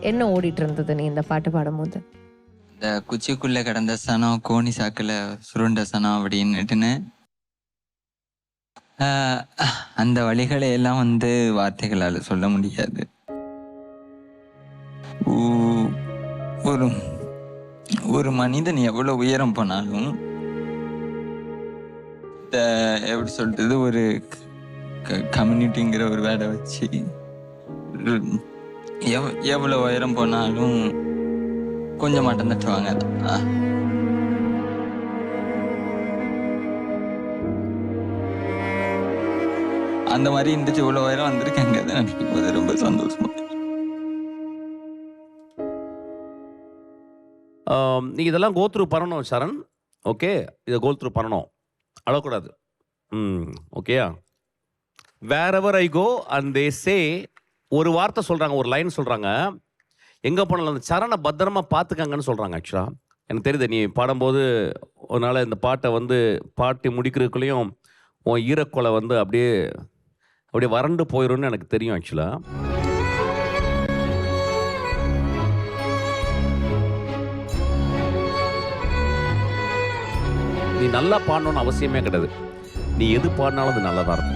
என்ன ஓடிட்டு இருந்தது நீ இந்த பாட்டு பாடும்போது? இந்த குச்சிக்குள்ள கிடந்த சனம் கோணி சாக்குல சுருண்ட சனம் அப்படின்னுட்டுன்னு அந்த வழிகளை எல்லாம் வார்த்தைகளால் சொல்ல முடியாது. ஒரு ஒரு மனிதன் எவ்வளவு உயரம் போனாலும் எப்படி சொல்றது, ஒரு கம்யூனிட்டிங்கிற ஒரு வேலை வச்சு எவ்வளவு உயரம் போனாலும் கொஞ்சம் மட்டும் தட்டுவாங்க. அந்த மாதிரி இருந்துச்சு. இவ்வளவு உயரம் வந்திருக்காங்க நினைக்கும் போது ரொம்ப சந்தோஷமா. நீங்க இதெல்லாம் கோத்ரூ பண்ணணும் சரண். ஓகே, இதை கோத்ரூ பண்ணணும், அழக்கூடாது. ஓகேயா? Wherever I go and they சே, ஒரு வார்த்தை சொல்றாங்க, ஒரு லைன் சொல்றாங்க, எங்க போனாலும் அந்த சரணை பத்திரமா பார்த்துக்காங்கன்னு சொல்றாங்க. ஆக்சுவலா எனக்கு தெரியுது, நீ பாடும்போது அதனால இந்த பாட்டை பாட்டி முடிக்கிறதுக்குள்ளேயும் உன் ஈரக்கொலை அப்படியே அப்படியே வறண்டு போயிடும்னு எனக்கு தெரியும். ஆக்சுவலா நீ நல்லா பாடணும்னு அவசியமே கிடையாது. நீ எது பாடினாலும் அது நல்லா தான் இருக்கும்.